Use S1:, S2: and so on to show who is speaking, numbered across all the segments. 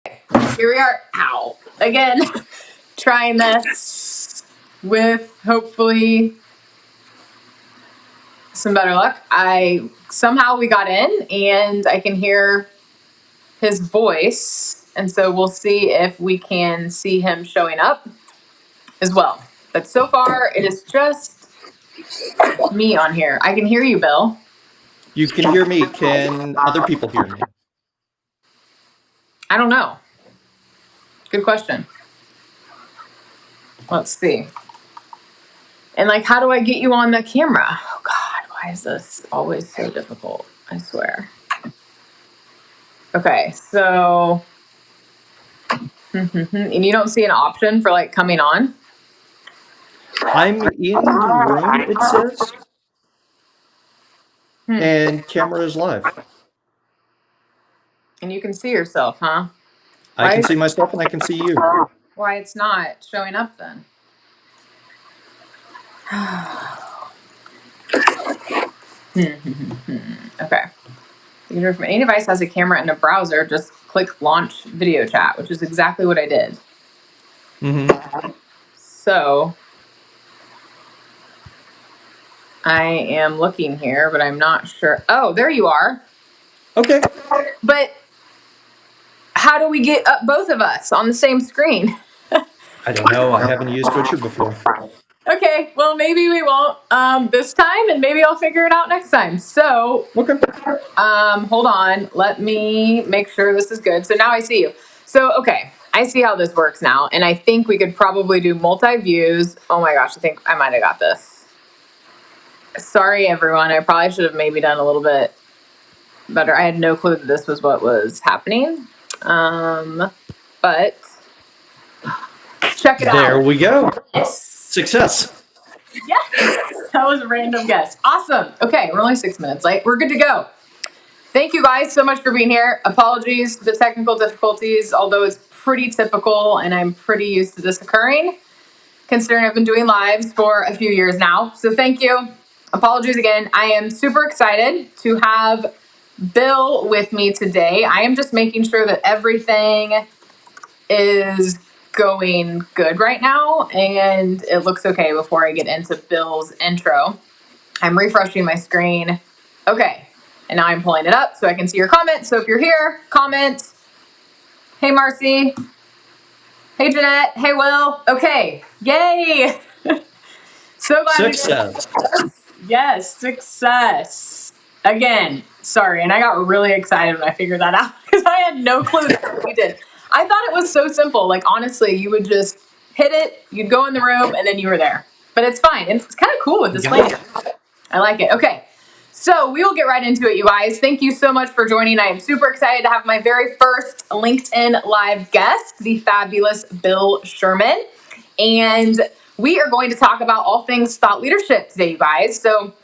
S1: Here we are. Ow. Again, trying this with hopefully some better luck. Somehow we got in and I can hear his voice. And so we'll see if we can see him showing up as well. But so far it is just me on here. I can hear you, Bill.
S2: You can hear me. Can other people hear me?
S1: I don't know. Good question. Let's see. And like, how do I get you on the camera? Oh God, why is this always so difficult? I swear. Okay, so, and you don't see an option for like coming on?
S2: I'm in the room, it says. And camera is live.
S1: And you can see yourself, huh?
S2: I can see myself and I can see you.
S1: Why it's not showing up then? Okay. You can do it from any device that has a camera and a browser. Just click launch video chat, which is exactly what I did. So I am looking here, but I'm not sure. Oh, there you are.
S2: Okay.
S1: But how do we get up both of us on the same screen?
S2: I don't know. I haven't used Twitcher before.
S1: Okay, well, maybe we won't this time, and maybe I'll figure it out next time. So,
S2: okay.
S1: Hold on. Let me make sure this is good. So now I see you. So, okay, I see how this works now, and I think we could probably do multi-views. Oh my gosh, I think I might have got this. Sorry, everyone. I probably should have maybe done a little bit better. I had no clue that this was what was happening. But check it out.
S2: There we go.
S1: Yes.
S2: Success.
S1: Yes, that was a random guess. Awesome. Okay, we're only 6 minutes late. We're good to go. Thank you guys so much for being here. Apologies for the technical difficulties, although it's pretty typical and I'm pretty used to this occurring, considering I've been doing lives for a few years now. So thank you. Apologies again. I am super excited to have Bill with me today. I am just making sure that everything is going good right now and it looks okay before I get into Bill's intro. I'm refreshing my screen. Okay, and now I'm pulling it up so I can see your comments. So if you're here, comment. Hey Marcy. Hey Jeanette. Hey Will. Okay, yay. So glad.
S2: Success.
S1: Yes, success. Again, sorry, and I got really excited when I figured that out because I had no clue that's what we did. I thought it was so simple. Like, honestly, you would just hit it, you'd go in the room, and then you were there. But it's fine. It's kind of cool with this link. I like it. Okay, so we will get right into it, you guys. Thank you so much for joining. I am super excited to have my very first LinkedIn Live guest, the fabulous Bill Sherman. And we are going to talk about all things thought leadership today, you guys. So,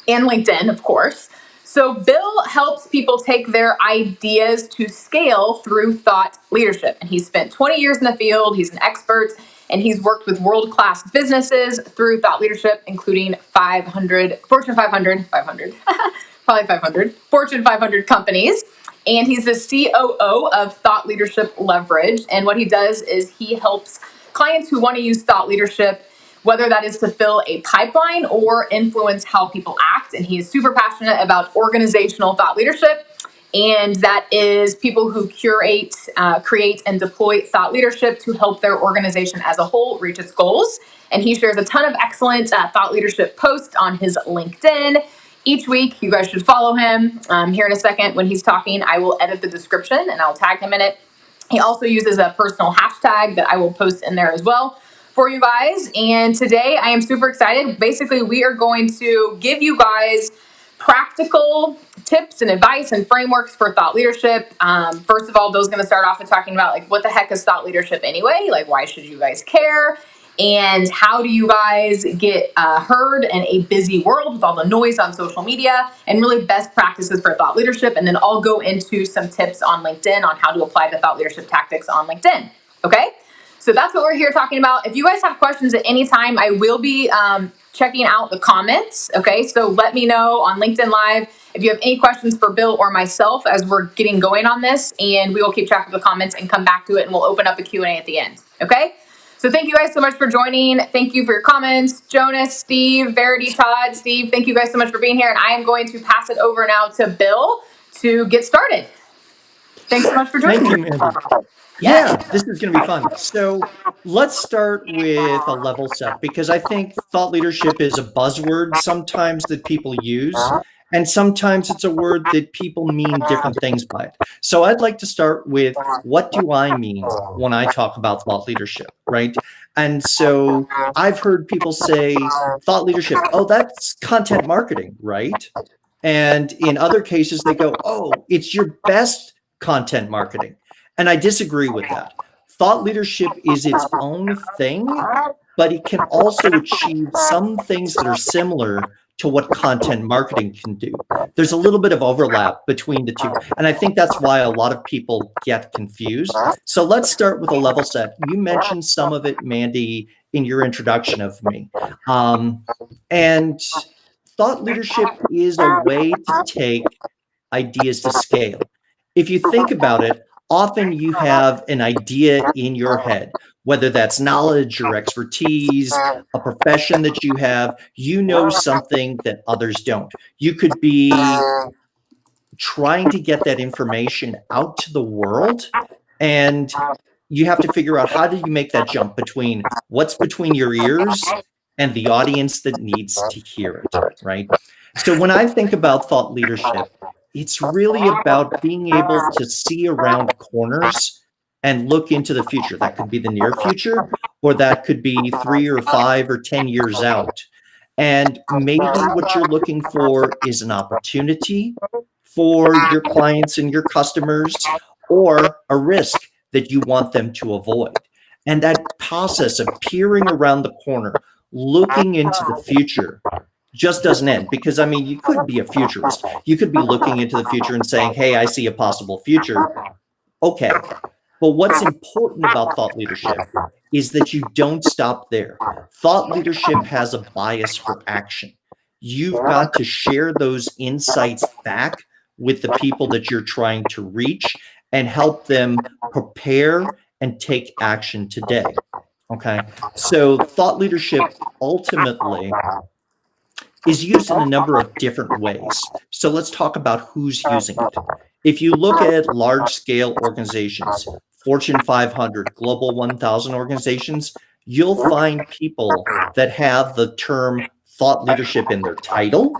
S1: and LinkedIn, of course. So Bill helps people take their ideas to scale through thought leadership. And he's spent 20 years in the field. He's an expert and he's worked with world-class businesses through thought leadership, including Fortune 500, probably 500, Fortune 500 companies. And he's the COO of Thought Leadership Leverage. And what he does is he helps clients who want to use thought leadership, whether that is to fill a pipeline or influence how people act. And he is super passionate about organizational thought leadership. And that is people who curate, create, and deploy thought leadership to help their organization as a whole reach its goals. And he shares a ton of excellent thought leadership posts on his LinkedIn. Each week, you guys should follow him. Here in a second, when he's talking, I will edit the description and I'll tag him in it. He also uses a personal hashtag that I will post in there as well for you guys. And today I am super excited. Basically, we are going to give you guys practical tips and advice and frameworks for thought leadership. First of all, Bill's going to start off with talking about like what the heck is thought leadership anyway? Like, why should you guys care? And how do you guys get heard in a busy world with all the noise on social media, and really best practices for thought leadership. And then I'll go into some tips on LinkedIn on how to apply the thought leadership tactics on LinkedIn. Okay? So that's what we're here talking about. If you guys have questions at any time, I will be checking out the comments. Okay, so let me know on LinkedIn Live if you have any questions for Bill or myself as we're getting going on this, and we will keep track of the comments and come back to it, and we'll open up a Q&A at the end. Okay. So thank you guys so much for joining. Thank you for your comments. Jonas, Steve, Verity, Todd, Steve, thank you guys so much for being here. And I am going to pass it over now to Bill to get started. Thanks so much for joining.
S2: Thank you, Mandy. Yeah, this is going to be fun. So let's start with a level set, because I think thought leadership is a buzzword sometimes that people use, and sometimes it's a word that people mean different things by it. So I'd like to start with, what do I mean when I talk about thought leadership, right? And so I've heard people say thought leadership, oh, that's content marketing, right? And in other cases, they go, oh, it's your best content marketing. And I disagree with that. Thought leadership is its own thing, but it can also achieve some things that are similar to what content marketing can do. There's a little bit of overlap between the two. And I think that's why a lot of people get confused. So let's start with a level set. You mentioned some of it, Mandy, in your introduction of me. And thought leadership is a way to take ideas to scale. If you think about it, often you have an idea in your head, whether that's knowledge or expertise, a profession that you have, you know something that others don't. You could be trying to get that information out to the world, and you have to figure out, how do you make that jump between what's between your ears and the audience that needs to hear it, right? So when I think about thought leadership, it's really about being able to see around corners and look into the future. That could be the near future, or that could be 3 or 5 or 10 years out. And maybe what you're looking for is an opportunity for your clients and your customers, or a risk that you want them to avoid. And that process of peering around the corner, looking into the future, just doesn't end. Because, I mean, you could be a futurist. You could be looking into the future and saying, hey, I see a possible future. Okay. But what's important about thought leadership is that you don't stop there. Thought leadership has a bias for action. You've got to share those insights back with the people that you're trying to reach and help them prepare and take action today. Okay. So thought leadership ultimately is used in a number of different ways. So let's talk about who's using it. If you look at large-scale organizations, Fortune 500, Global 1000 organizations, you'll find people that have the term thought leadership in their title,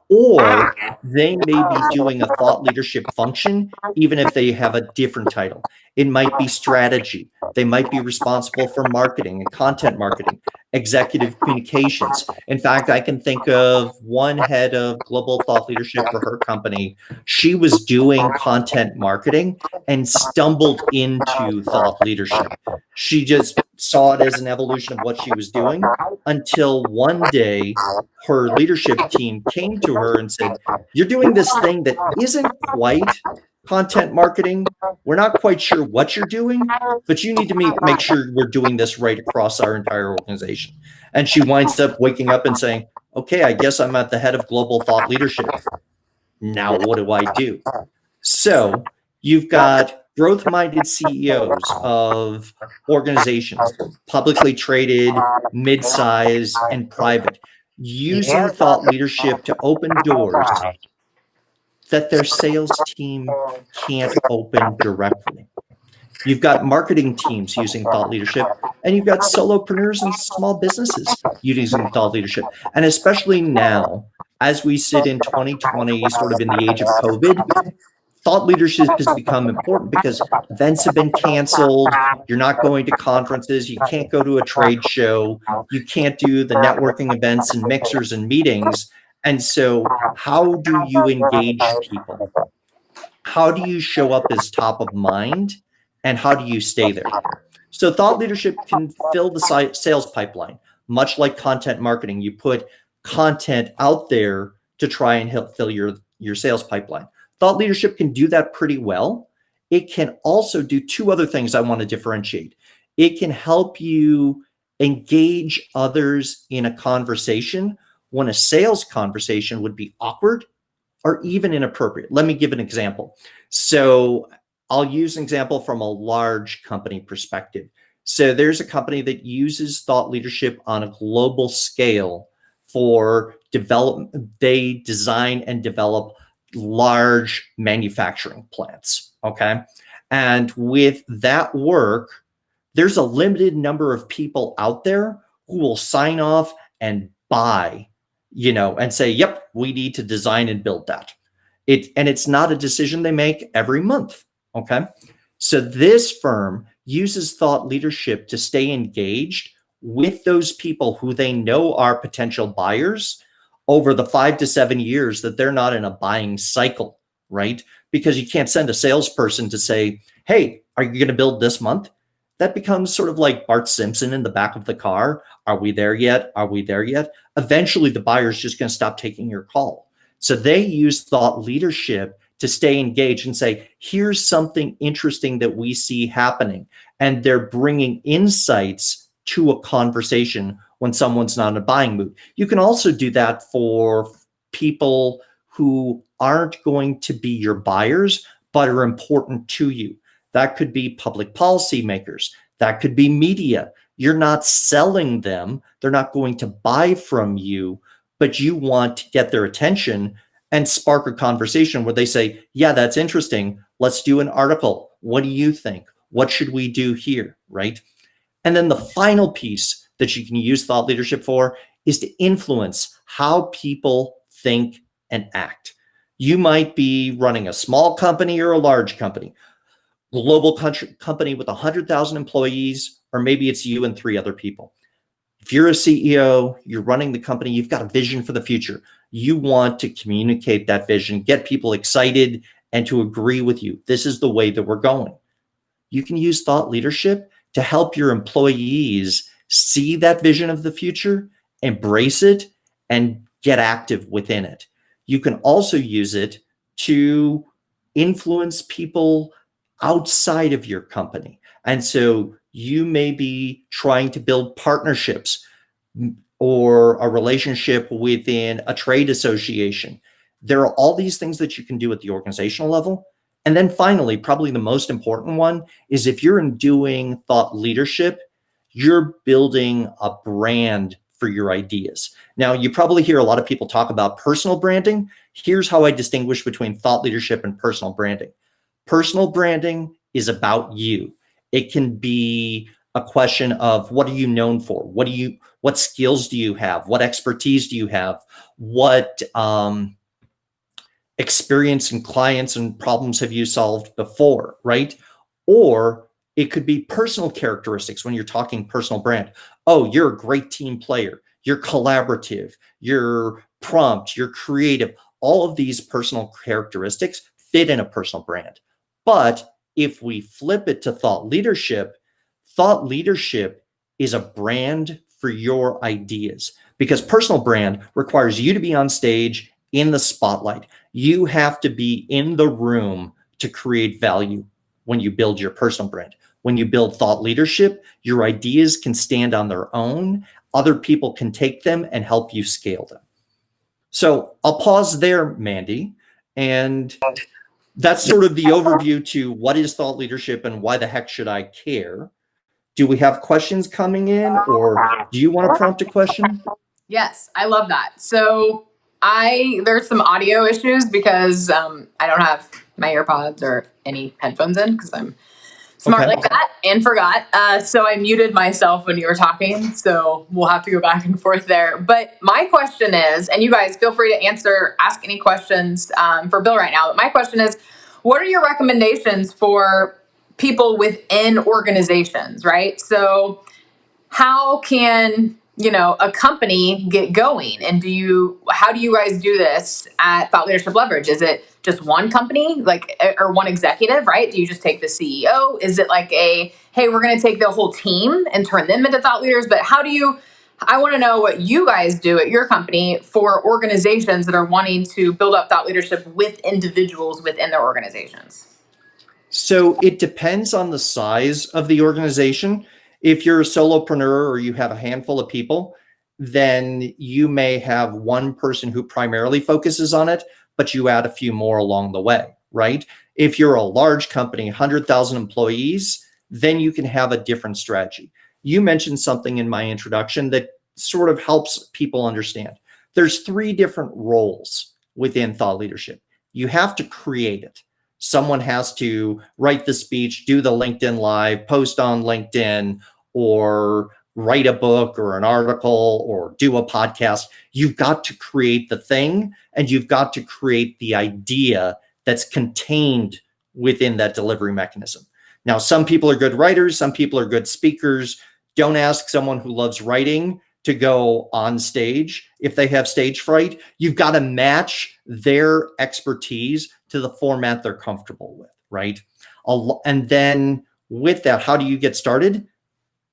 S2: or they may be doing a thought leadership function, even if they have a different title. It might be strategy. They might be responsible for marketing and content marketing, executive communications. In fact, I can think of one head of global thought leadership for her company. She was doing content marketing and stumbled into thought leadership. She just saw it as an evolution of what she was doing, until one day her leadership team came to her and said, you're doing this thing that isn't quite content marketing. We're not quite sure what you're doing, but you need to make sure we're doing this right across our entire organization. And she winds up waking up and saying, okay, I guess I'm at the head of global thought leadership. Now what do I do? So you've got growth-minded CEOs of organizations, publicly traded, mid-size, and private, using thought leadership to open doors that their sales team can't open directly. You've got marketing teams using thought leadership, and you've got solopreneurs and small businesses using thought leadership. And especially now, as we sit in 2020, sort of in the age of COVID, thought leadership has become important because events have been canceled. You're not going to conferences. You can't go to a trade show. You can't do the networking events and mixers and meetings. And so how do you engage people? How do you show up as top of mind? And how do you stay there? So thought leadership can fill the sales pipeline, much like content marketing. You put content out there to try and help fill your sales pipeline. Thought leadership can do that pretty well. It can also do two other things I want to differentiate. It can help you engage others in a conversation when a sales conversation would be awkward or even inappropriate. Let me give an example. So I'll use an example from a large company perspective. So there's a company that uses thought leadership on a global scale for development. They design and develop large manufacturing plants. Okay. And with that work, there's a limited number of people out there who will sign off and buy, and say, yep, we need to design and build that. And it's not a decision they make every month. Okay. So this firm uses thought leadership to stay engaged with those people who they know are potential buyers over the 5 to 7 years that they're not in a buying cycle, right? Because you can't send a salesperson to say, hey, are you going to build this month? That becomes sort of like Bart Simpson in the back of the car. Are we there yet? Are we there yet? Eventually, the buyer's just going to stop taking your call. So they use thought leadership to stay engaged and say, here's something interesting that we see happening. And they're bringing insights to a conversation when someone's not in a buying mood. You can also do that for people who aren't going to be your buyers, but are important to you. That could be public policy makers. That could be media. You're not selling them. They're not going to buy from you, but you want to get their attention and spark a conversation where they say, yeah, that's interesting. Let's do an article. What do you think? What should we do here, right? And then the final piece that you can use thought leadership for is to influence how people think and act. You might be running a small company or a large company, global company with 100,000 employees, or maybe it's you and 3 other people. If you're a CEO, you're running the company, you've got a vision for the future. You want to communicate that vision, get people excited and to agree with you. This is the way that we're going. You can use thought leadership to help your employees see that vision of the future, embrace it, and get active within it. You can also use it to influence people outside of your company. And so you may be trying to build partnerships or a relationship within a trade association. There are all these things that you can do at the organizational level. And then finally, probably the most important one is if you're doing thought leadership, you're building a brand for your ideas. Now, you probably hear a lot of people talk about personal branding. Here's how I distinguish between thought leadership and personal branding. Personal branding is about you. It can be a question of what are you known for? What skills do you have? What expertise do you have? What experience and clients and problems have you solved before, right? Or it could be personal characteristics when you're talking personal brand. Oh, you're a great team player. You're collaborative. You're prompt. You're creative. All of these personal characteristics fit in a personal brand. But if we flip it to thought leadership is a brand for your ideas, because personal brand requires you to be on stage in the spotlight. You have to be in the room to create value when you build your personal brand. When you build thought leadership, your ideas can stand on their own. Other people can take them and help you scale them. So I'll pause there, Mandy, and that's sort of the overview to what is thought leadership and why the heck should I care. Do we have questions coming in, or do you want to prompt a question?
S1: Yes, I love that. So there's some audio issues because I don't have my AirPods or any headphones in because I'm smart like that and forgot. So I muted myself when you were talking. So we'll have to go back and forth there. But my question is, and you guys feel free to ask any questions for Bill right now. But my question is, what are your recommendations for people within organizations, right? So how can, a company get going? And how do you guys do this at Thought Leadership Leverage? Is it just one company, or one executive, right? Do you just take the CEO? Is it like hey, we're going to take the whole team and turn them into thought leaders? But I want to know what you guys do at your company for organizations that are wanting to build up thought leadership with individuals within their organizations.
S2: So it depends on the size of the organization. If you're a solopreneur or you have a handful of people, then you may have one person who primarily focuses on it, but you add a few more along the way, right? If you're a large company, 100,000 employees, then you can have a different strategy. You mentioned something in my introduction that sort of helps people understand. There's 3 different roles within thought leadership. You have to create it. Someone has to write the speech, do the LinkedIn Live, post on LinkedIn, or write a book or an article or do a podcast. You've got to create the thing, and you've got to create the idea that's contained within that delivery mechanism. Now, some people are good writers, some people are good speakers. Don't ask someone who loves writing to go on stage if they have stage fright. You've got to match their expertise to the format they're comfortable with, right? And then with that, how do you get started?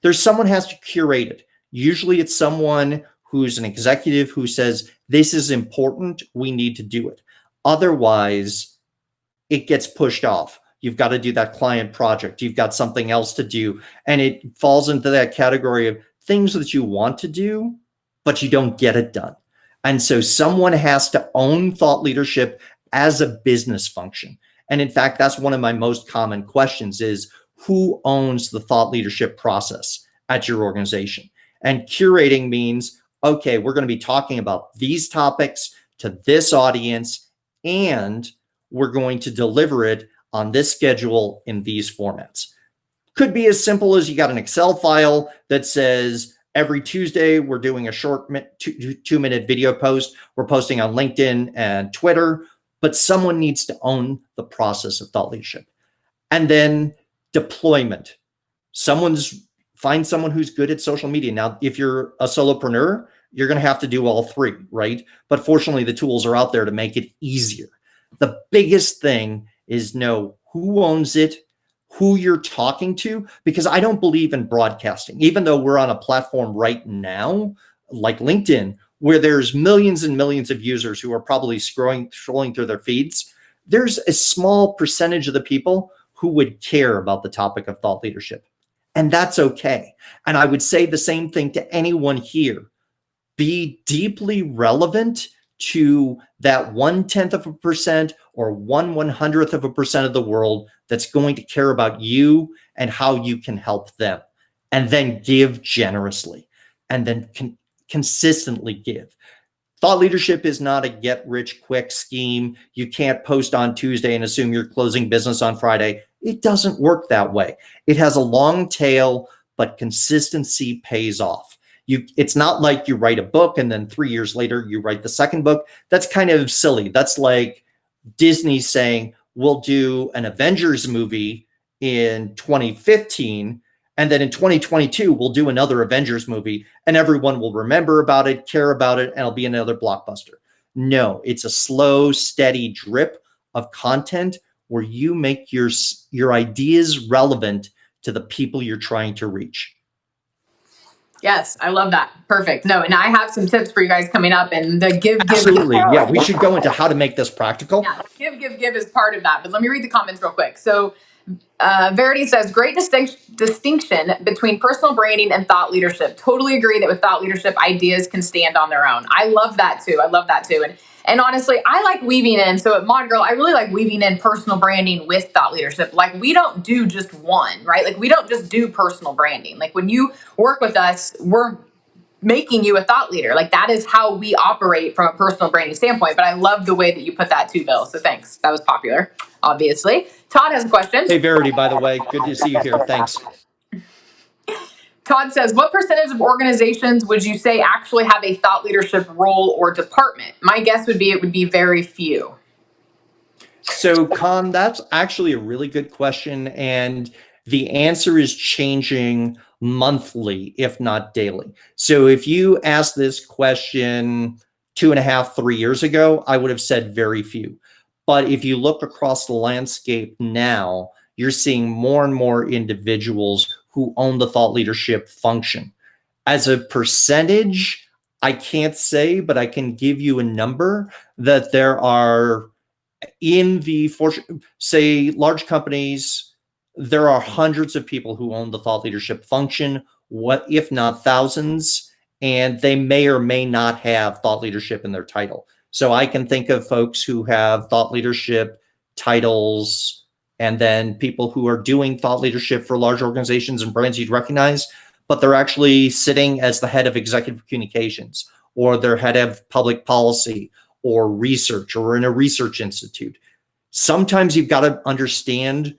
S2: There's someone has to curate it. Usually it's someone who's an executive who says, this is important, we need to do it. Otherwise, it gets pushed off. You've got to do that client project. You've got something else to do. And it falls into that category of things that you want to do, but you don't get it done. And so someone has to own thought leadership as a business function. And in fact, that's one of my most common questions is, who owns the thought leadership process at your organization? And curating means, okay, we're going to be talking about these topics to this audience, and we're going to deliver it on this schedule in these formats. Could be as simple as you got an Excel file that says every Tuesday we're doing a short 2-minute video post. We're posting on LinkedIn and Twitter, but someone needs to own the process of thought leadership. And then deployment. Find someone who's good at social media. Now, if you're a solopreneur, you're going to have to do all 3, right? But fortunately, the tools are out there to make it easier. The biggest thing is know who owns it, who you're talking to, because I don't believe in broadcasting, even though we're on a platform right now, like LinkedIn, where there's millions and millions of users who are probably scrolling through their feeds. There's a small percentage of the people who would care about the topic of thought leadership. And that's okay. And I would say the same thing to anyone here. Be deeply relevant to that 0.1% or 1/100% of the world that's going to care about you and how you can help them. And then give generously, and then consistently give. Thought leadership is not a get-rich-quick scheme. You can't post on Tuesday and assume you're closing business on Friday. It doesn't work that way. It has a long tail, but consistency pays off. It's not like you write a book and then 3 years later you write the second book. That's kind of silly. That's like Disney saying, we'll do an Avengers movie in 2015, and then in 2022, we'll do another Avengers movie, and everyone will remember about it, care about it, and it'll be another blockbuster. No, it's a slow, steady drip of content where you make your ideas relevant to the people you're trying to reach.
S1: Yes, I love that. Perfect. No, and I have some tips for you guys coming up, and the give.
S2: Absolutely. Yeah, we should go into how to make this practical.
S1: Yeah, give is part of that. But let me read the comments real quick. So Verity says, great distinction between personal branding and thought leadership. Totally agree that with thought leadership, ideas can stand on their own. I love that too. And honestly, I like weaving in. So at Mod Girl, I really like weaving in personal branding with thought leadership. Like, we don't do just one, right? Like, we don't just do personal branding. Like, when you work with us, we're making you a thought leader. Like, that is how we operate from a personal branding standpoint. But I love the way that you put that too, Bill. So thanks. That was popular, obviously. Todd has a question.
S2: Hey, Verity, by the way, good to see you here. Thanks.
S1: Todd says, what percentage of organizations would you say actually have a thought leadership role or department? My guess would be it would be very few.
S2: So, Con, that's actually a really good question. And the answer is changing monthly, if not daily. So if you asked this question 2.5, 3 years ago, I would have said very few. But if you look across the landscape now, you're seeing more and more individuals who own the thought leadership function. As a percentage, I can't say, but I can give you a number that there are in the, say, large companies, there are hundreds of people who own the thought leadership function, what if not thousands, and they may or may not have thought leadership in their title. So I can think of folks who have thought leadership titles, and then people who are doing thought leadership for large organizations and brands you'd recognize, but they're actually sitting as the head of executive communications, or they're head of public policy or research, or in a research institute. Sometimes you've got to understand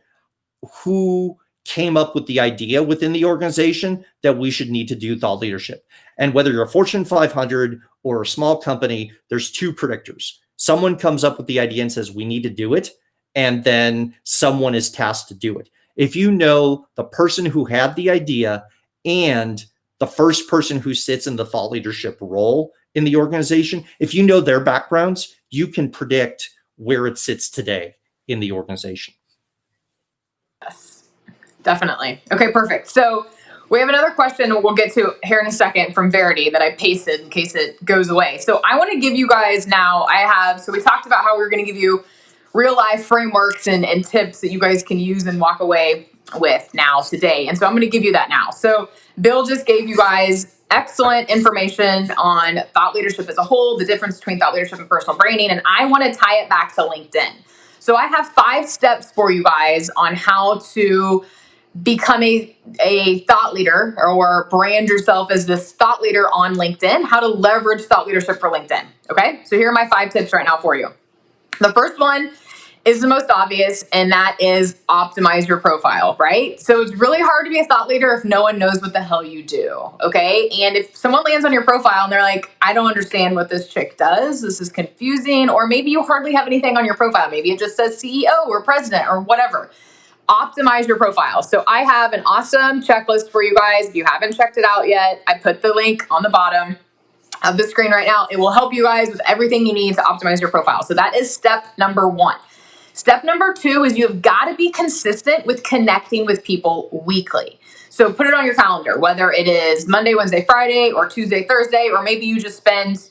S2: who came up with the idea within the organization that we should need to do thought leadership. And whether you're a Fortune 500 or a small company, there's two predictors. Someone comes up with the idea and says, we need to do it. And then someone is tasked to do it. If you know the person who had the idea and the first person who sits in the thought leadership role in the organization, if you know their backgrounds, you can predict where it sits today in the organization.
S1: Yes, definitely. Okay, perfect. So we have another question we'll get to here in a second from Verity that I pasted in case it goes away. So I want to give you guys now, so we talked about how we were going to give you real life frameworks and tips that you guys can use and walk away with now today. And so I'm going to give you that now. So Bill just gave you guys excellent information on thought leadership as a whole, the difference between thought leadership and personal branding. And I want to tie it back to LinkedIn. So I have 5 steps for you guys on how to become a thought leader or brand yourself as this thought leader on LinkedIn, how to leverage thought leadership for LinkedIn. Okay, so here are my 5 tips right now for you. The first one is the most obvious, and that is optimize your profile, right? So it's really hard to be a thought leader if no one knows what the hell you do, okay? And if someone lands on your profile and they're like, I don't understand what this chick does, this is confusing, or maybe you hardly have anything on your profile, maybe it just says CEO or president or whatever. Optimize your profile. So I have an awesome checklist for you guys. If you haven't checked it out yet, I put the link on the bottom of the screen right now. It will help you guys with everything you need to optimize your profile. So that is step number 1. Step number 2 is you have got to be consistent with connecting with people weekly. So put it on your calendar, whether it is Monday, Wednesday, Friday, or Tuesday, Thursday, or maybe you just spend,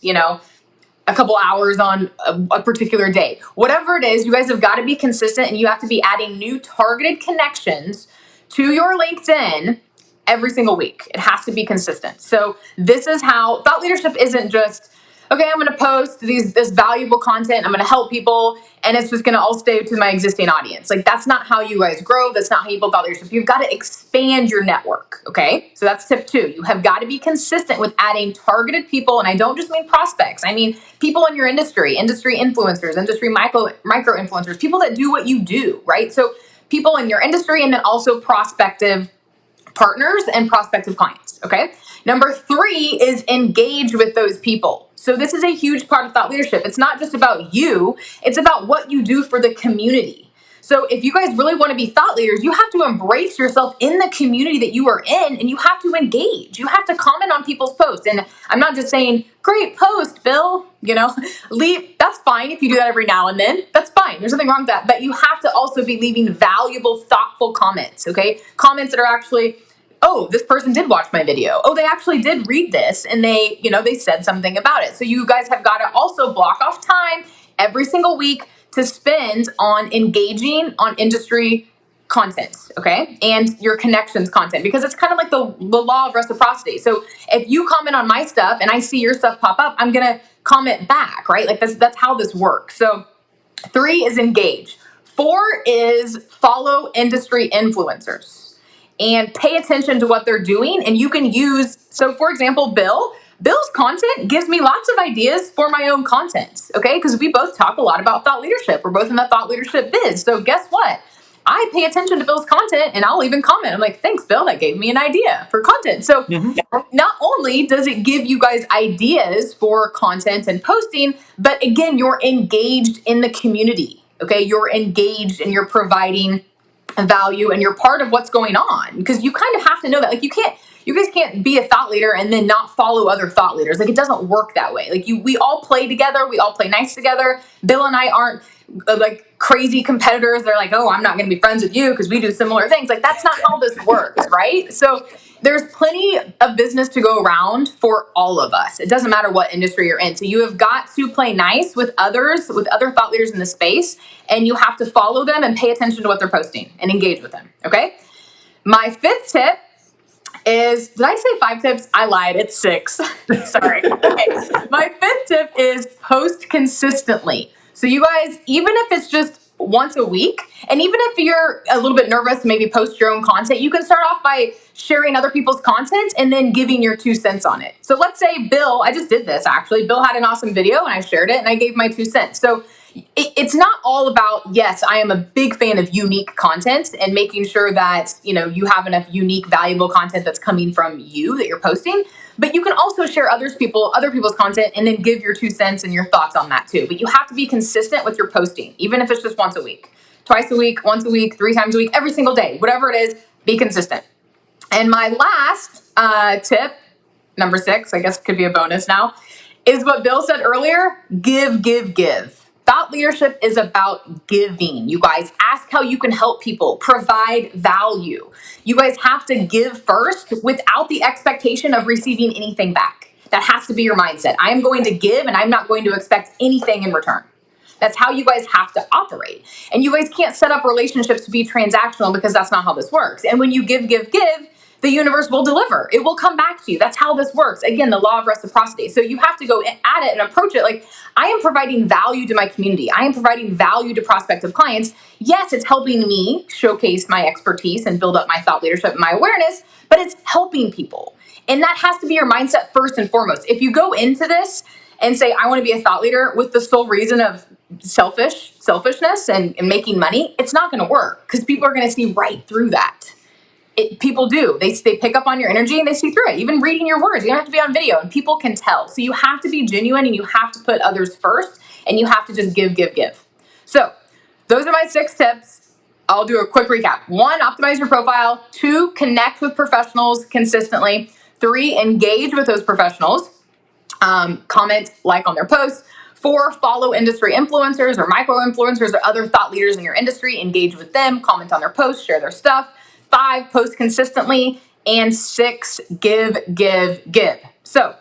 S1: a couple hours on a particular day. Whatever it is, you guys have got to be consistent, and you have to be adding new targeted connections to your LinkedIn every single week. It has to be consistent. So this is how thought leadership isn't just, okay, I'm going to post this valuable content, I'm going to help people, and it's just going to all stay to my existing audience. Like, that's not how you guys grow. That's not how you build thought leadership. You've got to expand your network, okay? So that's tip 2. You have got to be consistent with adding targeted people, and I don't just mean prospects. I mean people in your industry influencers, industry micro influencers, people that do what you do, right? So people in your industry, and then also prospective partners and prospective clients, okay? Number 3 is engage with those people. So this is a huge part of thought leadership. It's not just about you, it's about what you do for the community. So if you guys really want to be thought leaders, you have to embrace yourself in the community that you are in, and you have to engage. You have to comment on people's posts. And I'm not just saying, great post, Bill, that's fine if you do that every now and then. That's fine. There's nothing wrong with that. But you have to also be leaving valuable, thoughtful comments, okay? Comments that are actually, oh, this person did watch my video. Oh, they actually did read this, and they said something about it. So you guys have got to also block off time every single week to spend on engaging on industry content, okay? And your connections content, because it's kind of like the law of reciprocity. So if you comment on my stuff and I see your stuff pop up, I'm going to comment back, right? Like that's how this works. So 3 is engage. 4 is follow industry influencers and pay attention to what they're doing. And you can use, so for example, Bill's content gives me lots of ideas for my own content, okay? Because we both talk a lot about thought leadership. We're both in the thought leadership biz. So guess what? I pay attention to Bill's content, and I'll even comment. I'm like, thanks, Bill. That gave me an idea for content. So not only does it give you guys ideas for content and posting, but again, you're engaged in the community, okay? You're engaged and you're providing value, and you're part of what's going on, because you kind of have to know that. Like, you guys can't be a thought leader and then not follow other thought leaders. Like, it doesn't work that way. Like, we all play together. We all play nice together. Bill and I aren't like crazy competitors. They're like, oh, I'm not going to be friends with you because we do similar things. Like, that's not how this works, right? So there's plenty of business to go around for all of us. It doesn't matter what industry you're in. So you have got to play nice with others, with other thought leaders in the space, and you have to follow them and pay attention to what they're posting and engage with them. Okay. My fifth tip is, did I say 5 tips? I lied. It's 6. Sorry. Okay. My fifth tip is post consistently. So you guys, even if it's just once a week, and even if you're a little bit nervous to maybe post your own content, you can start off by sharing other people's content and then giving your 2 cents on it. So let's say Bill, I just did this actually. Bill had an awesome video and I shared it and I gave my 2 cents. So it's not all about, yes, I am a big fan of unique content and making sure that, you have enough unique, valuable content that's coming from you that you're posting. But you can also share other people's content and then give your 2 cents and your thoughts on that too. But you have to be consistent with your posting, even if it's just once a week, twice a week, once a week, 3 times a week, every single day, whatever it is, be consistent. And my last tip, number 6, I guess could be a bonus now, is what Bill said earlier, give, give, give. Thought leadership is about giving. You guys, ask how you can help people, provide value. You guys have to give first without the expectation of receiving anything back. That has to be your mindset. I am going to give and I'm not going to expect anything in return. That's how you guys have to operate. And you guys can't set up relationships to be transactional because that's not how this works. And when you give, the universe will deliver. It will come back to you. That's how this works. Again, the law of reciprocity. So you have to go at it and approach it like, I am providing value to my community. I am providing value to prospective clients. Yes, it's helping me showcase my expertise and build up my thought leadership and my awareness, but it's helping people. And that has to be your mindset first and foremost. If you go into this and say, I want to be a thought leader with the sole reason of selfishness and making money, it's not going to work because people are going to see right through that. People do. They pick up on your energy and they see through it. Even reading your words, you don't have to be on video and people can tell. So you have to be genuine and you have to put others first and you have to just give. So those are my 6 tips. I'll do a quick recap. 1, optimize your profile. 2, connect with professionals consistently. 3, engage with those professionals. Comment, like on their posts. 4, follow industry influencers or micro influencers or other thought leaders in your industry. Engage with them, comment on their posts, share their stuff. 5, post consistently. And 6, give. So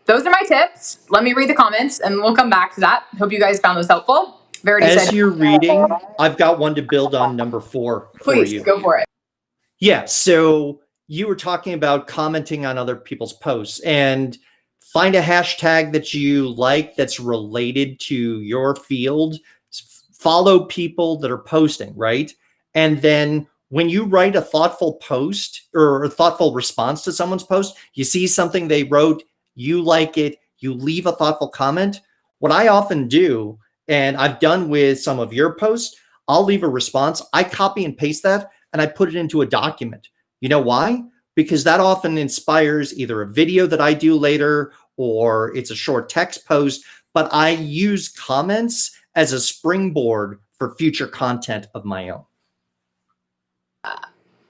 S1: those are my tips. Let me read the comments and we'll come back to that. Hope you guys found those helpful. Verity
S2: As
S1: said,
S2: you're reading, I've got one to build on number 4
S1: please,
S2: for you.
S1: go for it.
S2: Yeah, so you were talking about commenting on other people's posts, and find a hashtag that you like that's related to your field. Follow people that are posting, right? And then when you write a thoughtful post or a thoughtful response to someone's post, you see something they wrote, you like it, you leave a thoughtful comment. What I often do, and I've done with some of your posts, I'll leave a response. I copy and paste that and I put it into a document. You know why? Because that often inspires either a video that I do later or it's a short text post, but I use comments as a springboard for future content of my own.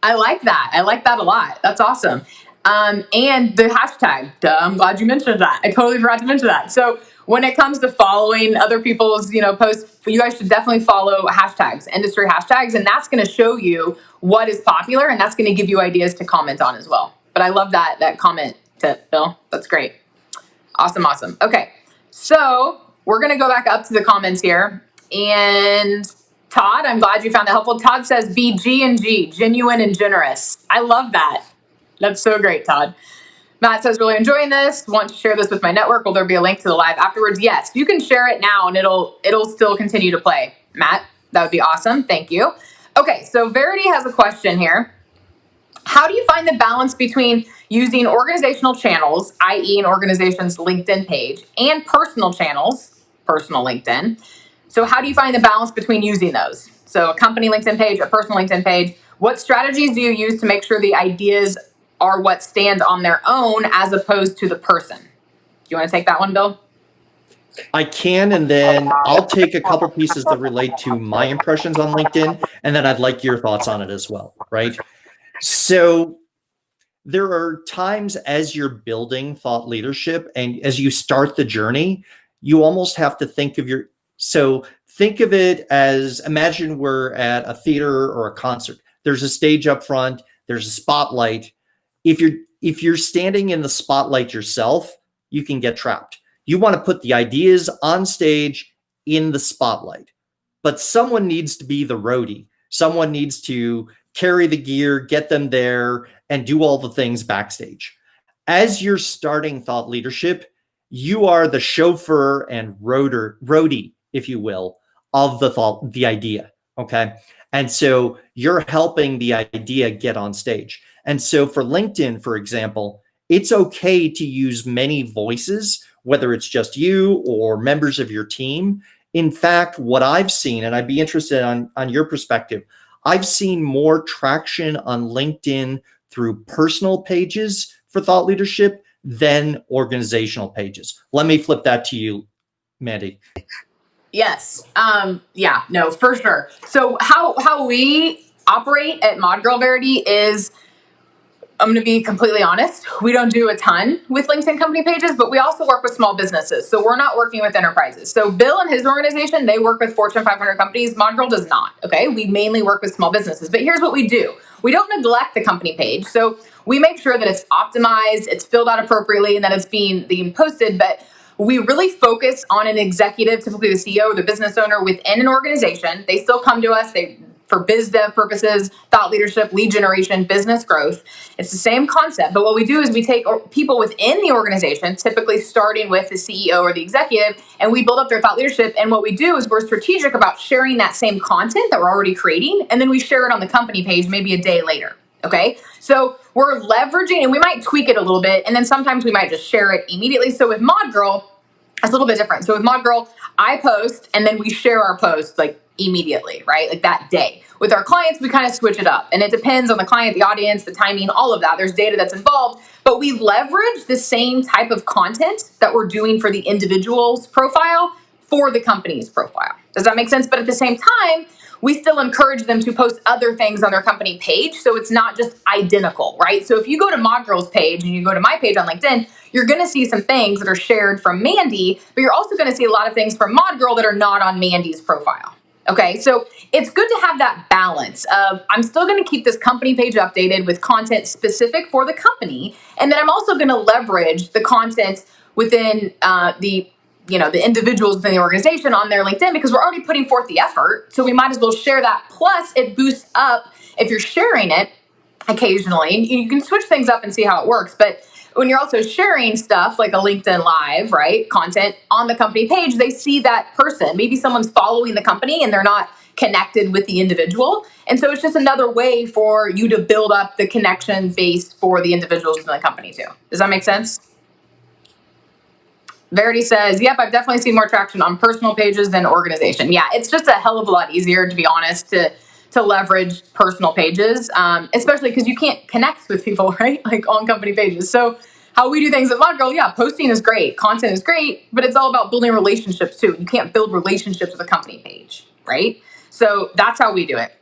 S1: I like that. I like that a lot. That's awesome. And the hashtag, I'm glad you mentioned that. I totally forgot to mention that. So when it comes to following other people's, posts, you guys should definitely follow hashtags, industry hashtags, and that's going to show you what is popular, and that's going to give you ideas to comment on as well. But I love that comment tip, Bill. That's great. Awesome. Okay. So we're going to go back up to the comments here. And Todd, I'm glad you found that helpful. Todd says, be G&G, genuine and generous. I love that. That's so great, Todd. Matt says, really enjoying this. Want to share this with my network. Will there be a link to the live afterwards? Yes, you can share it now and it'll still continue to play. Matt, that would be awesome. Thank you. Okay, so Verity has a question here. How do you find the balance between using organizational channels, i.e. an organization's LinkedIn page, and personal channels, personal LinkedIn? So how do you find the balance between using those? So a company LinkedIn page, a personal LinkedIn page. What strategies do you use to make sure the ideas are what stand on their own as opposed to the person? Do you want to take that one, Bill?
S2: I can, and then I'll take a couple pieces that relate to my impressions on LinkedIn, and then I'd like your thoughts on it as well, right? So there are times as you're building thought leadership and as you start the journey, you almost have to think of think of it as, imagine we're at a theater or a concert. There's a stage up front, there's a spotlight, if you're standing in the spotlight yourself, you can get trapped. You want to put the ideas on stage in the spotlight, but someone needs to be the roadie. Someone needs to carry the gear, get them there, and do all the things backstage. As you're starting thought leadership, you are the chauffeur and roadie, if you will, of the idea. Okay. And so you're helping the idea get on stage. And so for LinkedIn, for example, it's okay to use many voices, whether it's just you or members of your team. In fact, what I've seen, and I'd be interested on your perspective, I've seen more traction on LinkedIn through personal pages for thought leadership than organizational pages. Let me flip that to you, Mandy.
S1: Yes. Yeah, no, for sure. So how we operate at Mod Girl Verity is, I'm going to be completely honest, we don't do a ton with LinkedIn company pages, but we also work with small businesses. So we're not working with enterprises. So Bill and his organization, they work with Fortune 500 companies. Mod Girl does not. Okay. We mainly work with small businesses, but here's what we do. We don't neglect the company page. So we make sure that it's optimized, it's filled out appropriately, and that it's being posted. But we really focus on an executive, typically the CEO or the business owner within an organization. They still come to us. For biz dev purposes, thought leadership, lead generation, business growth. It's the same concept. But what we do is we take people within the organization, typically starting with the CEO or the executive, and we build up their thought leadership. And what we do is we're strategic about sharing that same content that we're already creating, and then we share it on the company page maybe a day later. Okay, so we're leveraging, and we might tweak it a little bit, and then sometimes we might just share it immediately. So with Mod Girl, it's a little bit different. So with Mod Girl, I post, and then we share our post like immediately, right? Like that day. With our clients, we kind of switch it up, and it depends on the client, the audience, the timing, all of that. There's data that's involved, but we leverage the same type of content that we're doing for the individual's profile for the company's profile. Does that make sense? But at the same time, we still encourage them to post other things on their company page, so it's not just identical, right? So if you go to Mod Girl's page and you go to my page on LinkedIn, you're going to see some things that are shared from Mandy, but you're also going to see a lot of things from Mod Girl that are not on Mandy's profile. Okay, so it's good to have that balance of, I'm still going to keep this company page updated with content specific for the company, and then I'm also going to leverage the content within the individuals within the organization on their LinkedIn, because we're already putting forth the effort, so we might as well share that. Plus, it boosts up if you're sharing it occasionally. You can switch things up and see how it works, but when you're also sharing stuff like a LinkedIn Live, right, content on the company page, they see that person. Maybe someone's following the company and they're not connected with the individual. And so it's just another way for you to build up the connection base for the individuals within the company too. Does that make sense? Verity says, yep, I've definitely seen more traction on personal pages than organization. Yeah, it's just a hell of a lot easier, to be honest, to leverage personal pages, especially because you can't connect with people, right? Like on company pages. So how we do things at Mod Girl, yeah, posting is great, content is great, but it's all about building relationships too. You can't build relationships with a company page, right? So that's how we do it.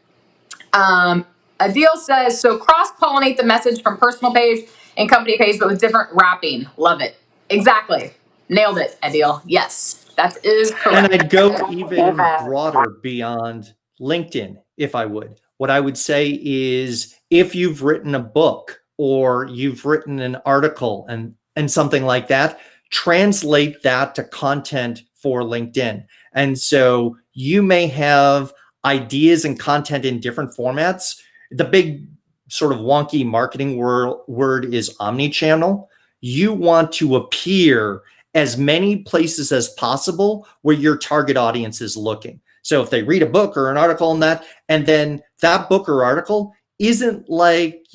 S1: Adil says, so cross-pollinate the message from personal page and company page, but with different wrapping. Love it. Exactly. Nailed it, Adil. Yes, that is correct.
S2: And I'd go even broader beyond LinkedIn, if I would. What I would say is, if you've written a book or you've written an article and something like that, translate that to content for LinkedIn. And so you may have ideas and content in different formats. The big sort of wonky marketing word is omnichannel. You want to appear as many places as possible where your target audience is looking. So if they read a book or an article on that, and then that book or article isn't like,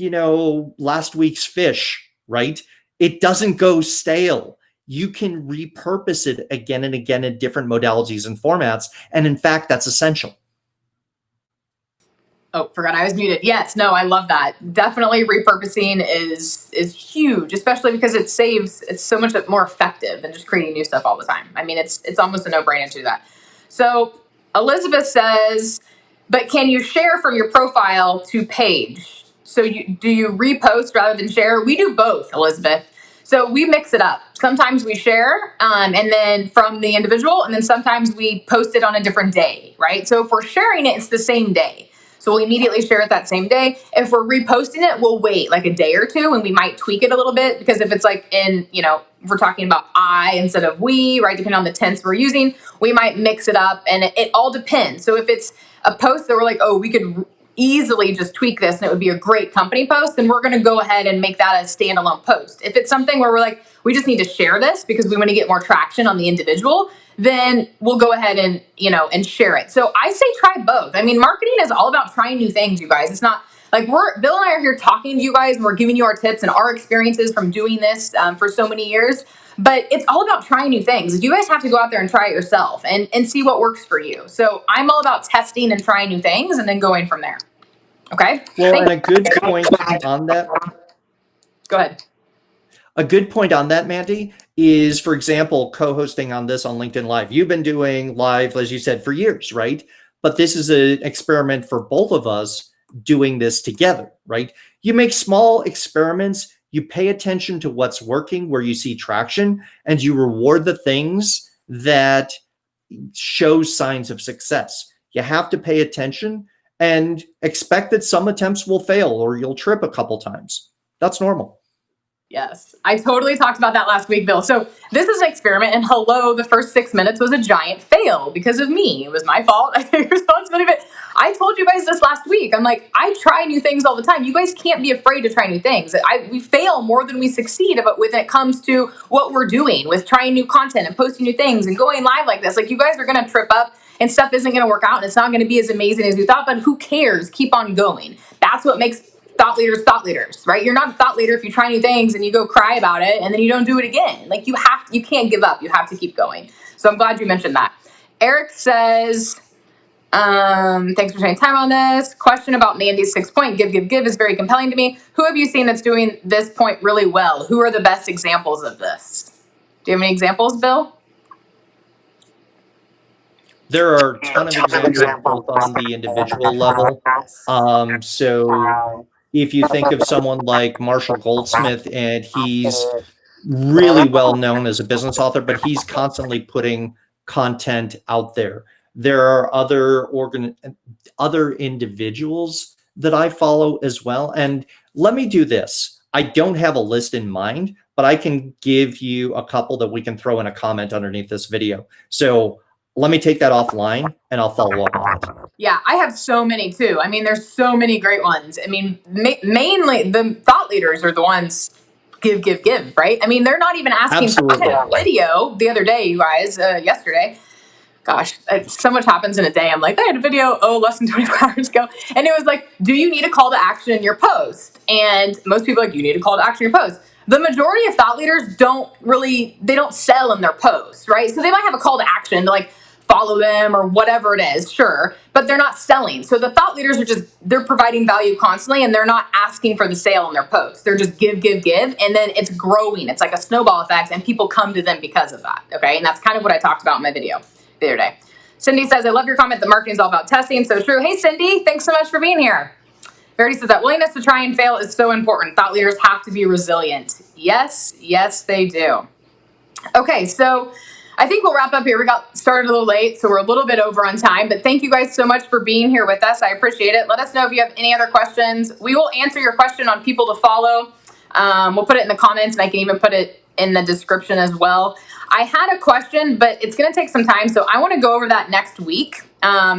S2: last week's fish, right? It doesn't go stale. You can repurpose it again and again in different modalities and formats. And in fact, that's essential.
S1: Oh, forgot I was muted. Yes, no, I love that. Definitely repurposing is huge, especially because it's so much more effective than just creating new stuff all the time. I mean, it's almost a no-brainer to do that. So Elizabeth says, but can you share from your profile to page? So do you repost rather than share? We do both, Elizabeth. So we mix it up. Sometimes we share and then from the individual, and then sometimes we post it on a different day, right? So if we're sharing it, it's the same day. So we'll immediately share it that same day. If we're reposting it, we'll wait like a day or two and we might tweak it a little bit, because if it's like in, if we're talking about I instead of we, right, depending on the tense we're using, we might mix it up, and it all depends. So if it's a post that we're like, oh, we could easily just tweak this and it would be a great company post, then we're going to go ahead and make that a standalone post. If it's something where we're like, we just need to share this because we want to get more traction on the individual, then we'll go ahead and, and share it. So I say try both. I mean, marketing is all about trying new things, you guys. It's not like Bill and I are here talking to you guys and we're giving you our tips and our experiences from doing this for so many years. But it's all about trying new things. You guys have to go out there and try it yourself and see what works for you. So I'm all about testing and trying new things and then going from there. Okay?
S2: Well, and a good point on that.
S1: Go ahead.
S2: A good point on that, Mandy, is, for example, co-hosting on this on LinkedIn Live. You've been doing live, as you said, for years, right? But this is an experiment for both of us doing this together, right? You make small experiments, you pay attention to what's working, where you see traction, and you reward the things that show signs of success. You have to pay attention and expect that some attempts will fail or you'll trip a couple times. That's normal.
S1: Yes, I totally talked about that last week, Bill. So this is an experiment, and hello, the first 6 minutes was a giant fail because of me. It was my fault. I take responsibility, but I told you guys this last week. I'm like, I try new things all the time. You guys can't be afraid to try new things. We fail more than we succeed, but when it comes to what we're doing with trying new content and posting new things and going live like this, like you guys are going to trip up and stuff isn't going to work out and it's not going to be as amazing as you thought, but who cares? Keep on going. That's what makes thought leaders, right? You're not a thought leader if you try new things and you go cry about it and then you don't do it again. Like you can't give up. You have to keep going. So I'm glad you mentioned that. Eric says, thanks for spending time on this. Question about Mandy's 6-point give is very compelling to me. Who have you seen that's doing this point really well? Who are the best examples of this? Do you have any examples, Bill?
S2: There are a ton of examples both on the individual level. So if you think of someone like Marshall Goldsmith, and he's really well known as a business author, but he's constantly putting content out there. There are other individuals that I follow as well. And let me do this. I don't have a list in mind, but I can give you a couple that we can throw in a comment underneath this video. So let me take that offline and I'll follow up on it.
S1: Yeah, I have so many too. I mean, there's so many great ones. I mean, mainly the thought leaders are the ones give, right? I mean, they're not even asking.
S2: Absolutely.
S1: I had a video the other day, you guys, yesterday. Gosh, so much happens in a day. I'm like, I had a video, less than 24 hours ago. And it was like, do you need a call to action in your post? And most people are like, you need a call to action in your post. The majority of thought leaders don't sell in their posts, right? So they might have a call to action to like follow them or whatever it is, sure, but they're not selling. So the thought leaders are they're providing value constantly and they're not asking for the sale in their posts. They're just give, and then it's growing. It's like a snowball effect and people come to them because of that, okay? And that's kind of what I talked about in my video the other day. Cindy says, I love your comment that marketing is all about testing. So true. Hey, Cindy, thanks so much for being here. Verity says that willingness to try and fail is so important. Thought leaders have to be resilient. Yes, they do. Okay, so I think we'll wrap up here. We got started a little late, so we're a little bit over on time, but thank you guys so much for being here with us. I appreciate it. Let us know if you have any other questions. We will answer your question on people to follow. We'll put it in the comments, and I can even put it in the description as well. I had a question, but it's going to take some time, so I want to go over that next week.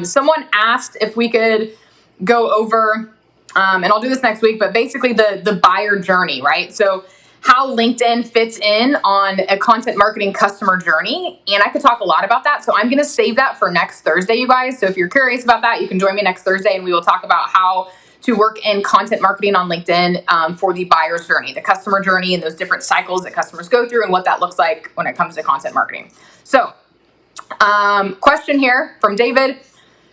S1: Someone asked if we could go over, and I'll do this next week, but basically the buyer journey, right? So how LinkedIn fits in on a content marketing customer journey. And I could talk a lot about that. So I'm going to save that for next Thursday, you guys. So if you're curious about that, you can join me next Thursday and we will talk about how to work in content marketing on LinkedIn for the buyer's journey, the customer journey, and those different cycles that customers go through and what that looks like when it comes to content marketing. So question here from David.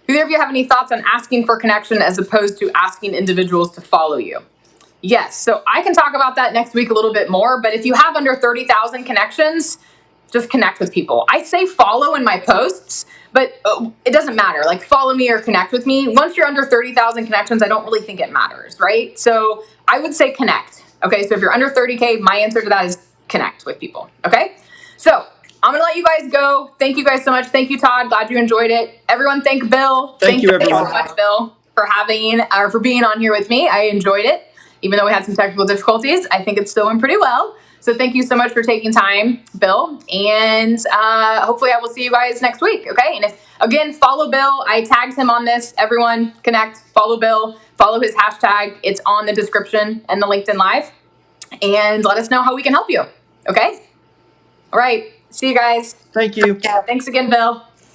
S1: Do either of you have any thoughts on asking for connection as opposed to asking individuals to follow you? Yes, so I can talk about that next week a little bit more, but if you have under 30,000 connections, just connect with people. I say follow in my posts, but it doesn't matter. Like follow me or connect with me. Once you're under 30,000 connections, I don't really think it matters, right? So I would say connect. Okay, so if you're under 30K, my answer to that is connect with people, okay? So I'm going to let you guys go. Thank you guys so much. Thank you, Todd. Glad you enjoyed it. Everyone, thank Bill.
S2: Thank you, everyone.
S1: Thank you so much, Bill. for being on here with me. I enjoyed it, even though we had some technical difficulties. I think it's still went pretty well. So thank you so much for taking time, Bill. And hopefully I will see you guys next week. Okay. And again, follow Bill. I tagged him on this. Everyone connect, follow Bill, follow his hashtag. It's on the description and the LinkedIn Live. And let us know how we can help you. Okay. All right. See you guys.
S2: Thank you.
S1: Thanks again, Bill.